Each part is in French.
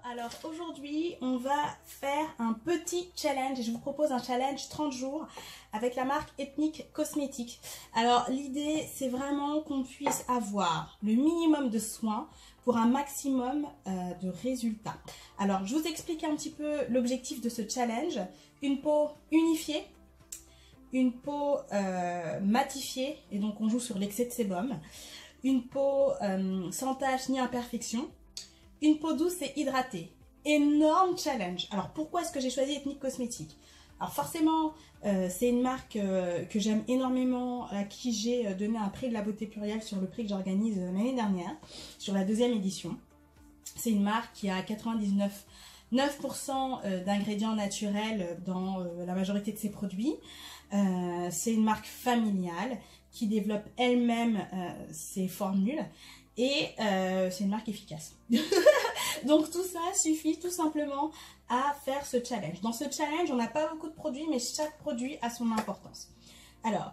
Alors aujourd'hui, on va faire un petit challenge. Je vous propose un challenge 30 jours avec la marque Ethnic Cosmetics. Alors l'idée, c'est vraiment qu'on puisse avoir le minimum de soins pour un maximum de résultats. Alors je vous explique un petit peu l'objectif de ce challenge. Une peau unifiée, une peau matifiée, et donc on joue sur l'excès de sébum. Une peau sans taches ni imperfections. Une peau douce et hydratée. Énorme challenge. Alors pourquoi est-ce que j'ai choisi Ethnic Cosmetics? Alors forcément, c'est une marque que j'aime énormément, à qui j'ai donné un prix de la beauté plurielle sur le prix que j'organise l'année dernière, sur la 2e édition. C'est une marque qui a 99% d'ingrédients naturels dans la majorité de ses produits. C'est une marque familiale qui développe elle-même ses formules. Et c'est une marque efficace. Donc tout ça suffit tout simplement à faire ce challenge. Dans ce challenge, on n'a pas beaucoup de produits, mais chaque produit a son importance. Alors,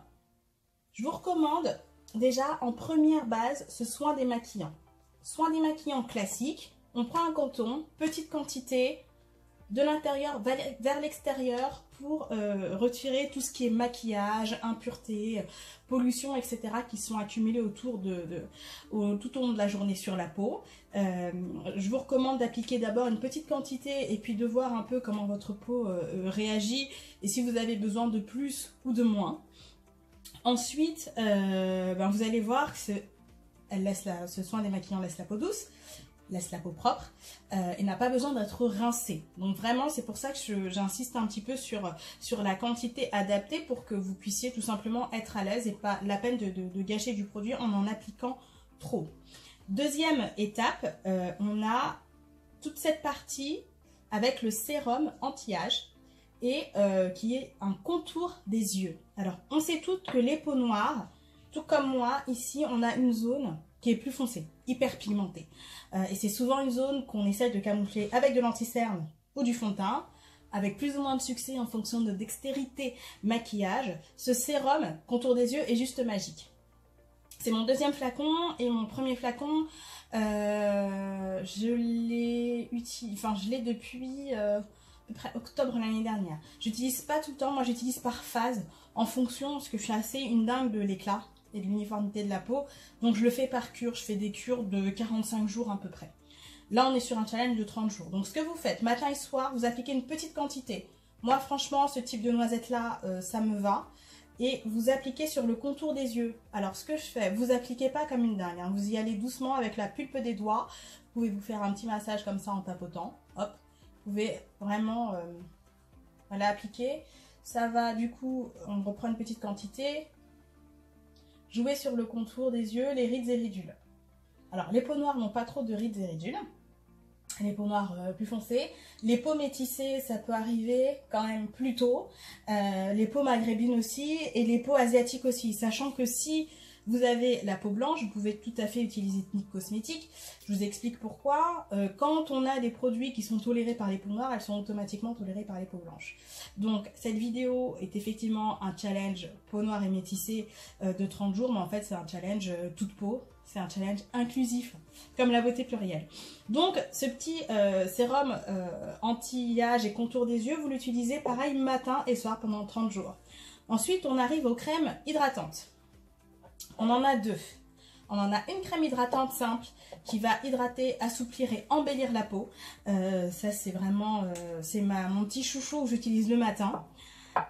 je vous recommande déjà en première base ce soin démaquillant. Soin démaquillant classique, on prend un coton, petite quantité, de l'intérieur vers l'extérieur pour retirer tout ce qui est maquillage, impuretés, pollution, etc. qui sont accumulées autour tout au long de la journée sur la peau. Je vous recommande d'appliquer d'abord une petite quantité et puis de voir un peu comment votre peau réagit et si vous avez besoin de plus ou de moins. Ensuite, vous allez voir que ce soin démaquillant laisse la peau douce, laisse la peau propre et n'a pas besoin d'être rincé. Donc vraiment, c'est pour ça que j'insiste un petit peu sur la quantité adaptée pour que vous puissiez tout simplement être à l'aise et pas la peine de gâcher du produit en appliquant trop. Deuxième étape, on a toute cette partie avec le sérum anti-âge et qui est un contour des yeux. Alors, on sait toutes que les peaux noires, tout comme moi, ici, on a une zone qui est plus foncée, hyper pigmentée. Et c'est souvent une zone qu'on essaie de camoufler avec de l'anti-cerne ou du fond de teint, avec plus ou moins de succès en fonction de dextérité maquillage. Ce sérum contour des yeux est juste magique. C'est mon deuxième flacon et mon premier flacon, je l'ai depuis à peu près octobre l'année dernière. J'utilise pas tout le temps, moi j'utilise par phase en fonction, parce que je suis assez une dingue de l'éclat et de l'uniformité de la peau. Donc je le fais par cure, je fais des cures de 45 jours à peu près. Là on est sur un challenge de 30 jours. Donc ce que vous faites, matin et soir, vous appliquez une petite quantité. Moi franchement ce type de noisette là, ça me va. Et vous appliquez sur le contour des yeux. Alors ce que je fais, vous appliquez pas comme une dingue, hein. Vous y allez doucement avec la pulpe des doigts. Vous pouvez vous faire un petit massage comme ça en tapotant. Hop, vous pouvez vraiment appliquer. Ça va du coup, on reprend une petite quantité. Jouer sur le contour des yeux, les rides et ridules. Alors, les peaux noires n'ont pas trop de rides et ridules. Les peaux noires plus foncées. Les peaux métissées, ça peut arriver quand même plus tôt. Les peaux maghrébines aussi et les peaux asiatiques aussi. Sachant que si vous avez la peau blanche, vous pouvez tout à fait utiliser Ethnic Cosmetics. Je vous explique pourquoi. Quand on a des produits qui sont tolérés par les peaux noires, elles sont automatiquement tolérées par les peaux blanches. Donc cette vidéo est effectivement un challenge peau noire et métissée de 30 jours, mais en fait c'est un challenge toute peau. C'est un challenge inclusif, comme la beauté plurielle. Donc ce petit sérum anti-âge et contour des yeux, vous l'utilisez pareil matin et soir pendant 30 jours. Ensuite on arrive aux crèmes hydratantes. On en a deux. On en a une crème hydratante simple qui va hydrater, assouplir et embellir la peau. Ça c'est vraiment mon petit chouchou que j'utilise le matin.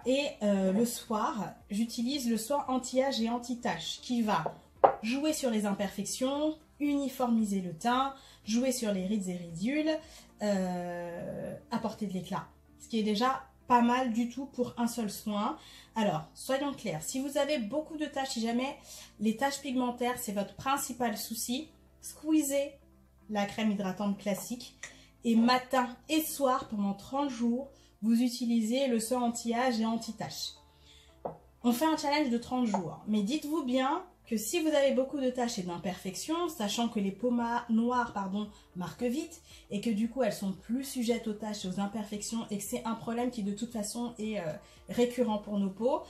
Et le soir, j'utilise le soin anti-âge et anti-tache qui va jouer sur les imperfections, uniformiser le teint, jouer sur les rides et ridules, apporter de l'éclat. Ce qui est déjà pas mal du tout pour un seul soin. Alors, soyons clairs, si vous avez beaucoup de taches, si jamais les taches pigmentaires, c'est votre principal souci, squeezez la crème hydratante classique et matin et soir, pendant 30 jours, vous utilisez le soin anti-âge et anti-tache. On fait un challenge de 30 jours, mais dites-vous bien que si vous avez beaucoup de taches et d'imperfections, sachant que les peaux noires marquent vite et que du coup elles sont plus sujettes aux taches et aux imperfections et que c'est un problème qui de toute façon est récurrent pour nos peaux,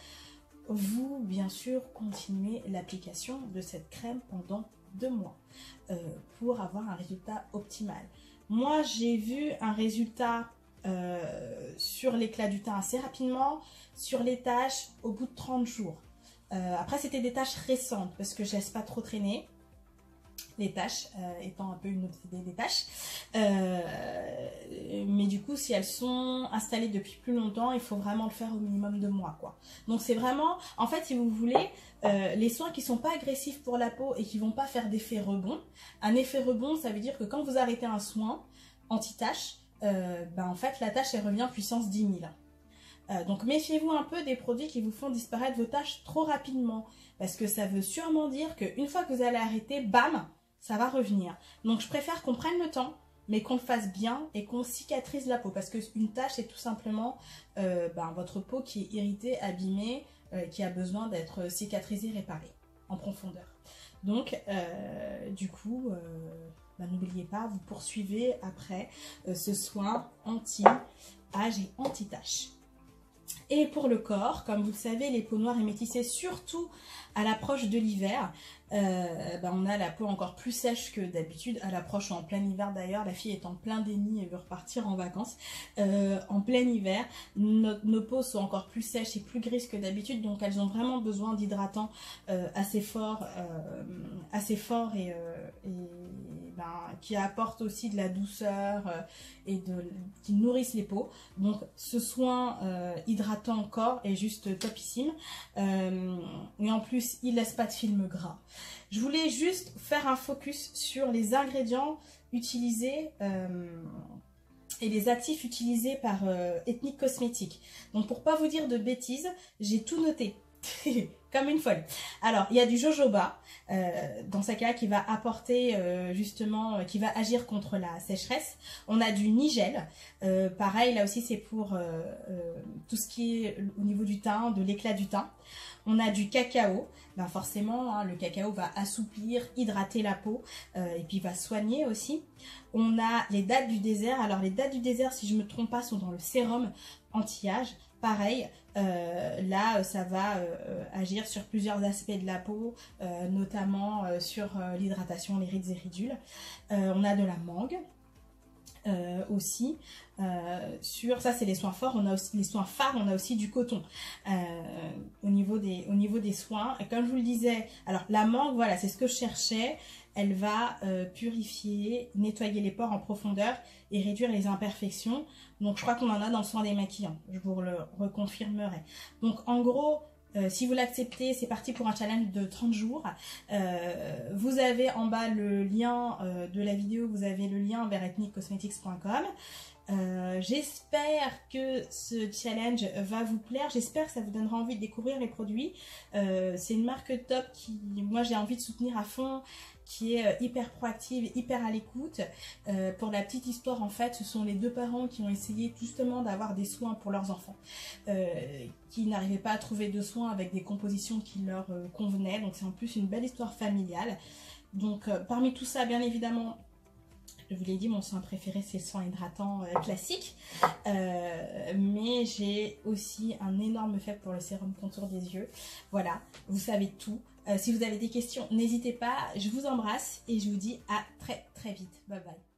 vous bien sûr continuez l'application de cette crème pendant 2 mois pour avoir un résultat optimal. Moi, j'ai vu un résultat sur l'éclat du teint assez rapidement, sur les taches au bout de 30 jours. Après, c'était des taches récentes parce que je laisse pas trop traîner. Les taches, étant un peu une obsédée des taches. Mais du coup, si elles sont installées depuis plus longtemps, il faut vraiment le faire au minimum de mois, quoi. Donc c'est vraiment, en fait, si vous voulez, les soins qui sont pas agressifs pour la peau et qui vont pas faire d'effet rebond. Un effet rebond, ça veut dire que quand vous arrêtez un soin anti-tache, en fait, la tache, elle revient puissance 10 000. Donc méfiez-vous un peu des produits qui vous font disparaître vos taches trop rapidement. Parce que ça veut sûrement dire qu'une fois que vous allez arrêter, bam, ça va revenir. Donc je préfère qu'on prenne le temps, mais qu'on le fasse bien et qu'on cicatrise la peau. Parce qu'une tache, c'est tout simplement votre peau qui est irritée, abîmée, qui a besoin d'être cicatrisée, réparée en profondeur. Donc du coup, n'oubliez pas, vous poursuivez après ce soin anti-âge et anti-tache. Et pour le corps, comme vous le savez, les peaux noires et métissées, surtout à l'approche de l'hiver, on a la peau encore plus sèche que d'habitude. À l'approche en plein hiver d'ailleurs, la fille est en plein déni et veut repartir en vacances. En plein hiver, nos peaux sont encore plus sèches et plus grises que d'habitude, donc elles ont vraiment besoin d'hydratants assez forts et qui apportent aussi de la douceur et qui nourrissent les peaux. Donc ce soin hydratant corps est juste topissime. Et en plus, il laisse pas de film gras. Je voulais juste faire un focus sur les ingrédients utilisés et les actifs utilisés par Ethnic Cosmetics. Donc pour pas vous dire de bêtises, j'ai tout noté. Comme une folle. Alors, il y a du jojoba, dans ce cas qui va apporter qui va agir contre la sécheresse. On a du nigel, pareil, là aussi c'est pour tout ce qui est au niveau du teint, de l'éclat du teint. On a du cacao, forcément, le cacao va assouplir, hydrater la peau et puis va soigner aussi. On a les dattes du désert. Alors les dattes du désert, si je ne me trompe pas, sont dans le sérum anti-âge. Pareil, là ça va agir sur plusieurs aspects de la peau, notamment sur l'hydratation, les rides et ridules. On a de la mangue aussi. Ça c'est les soins forts. On a aussi les soins phares, on a aussi du coton au niveau des soins. Et comme je vous le disais, alors la mangue, voilà, c'est ce que je cherchais. Elle va purifier, nettoyer les pores en profondeur et réduire les imperfections. Donc je crois qu'on en a dans le soin des maquillants, je vous le reconfirmerai. Donc en gros, si vous l'acceptez, c'est parti pour un challenge de 30 jours. Vous avez en bas le lien de la vidéo, vous avez le lien vers ethniccosmetics.com. J'espère que ce challenge va vous plaire, j'espère que ça vous donnera envie de découvrir les produits. C'est une marque top qui, moi j'ai envie de soutenir à fond, qui est hyper proactive, hyper à l'écoute. Pour la petite histoire, en fait, ce sont les deux parents qui ont essayé justement d'avoir des soins pour leurs enfants, qui n'arrivaient pas à trouver de soins avec des compositions qui leur convenaient. Donc c'est en plus une belle histoire familiale. Donc parmi tout ça, bien évidemment, je vous l'ai dit, mon soin préféré c'est le soin hydratant classique, mais j'ai aussi un énorme faible pour le sérum contour des yeux. Voilà, vous savez tout. Si vous avez des questions, n'hésitez pas, je vous embrasse et je vous dis à très très vite. Bye bye.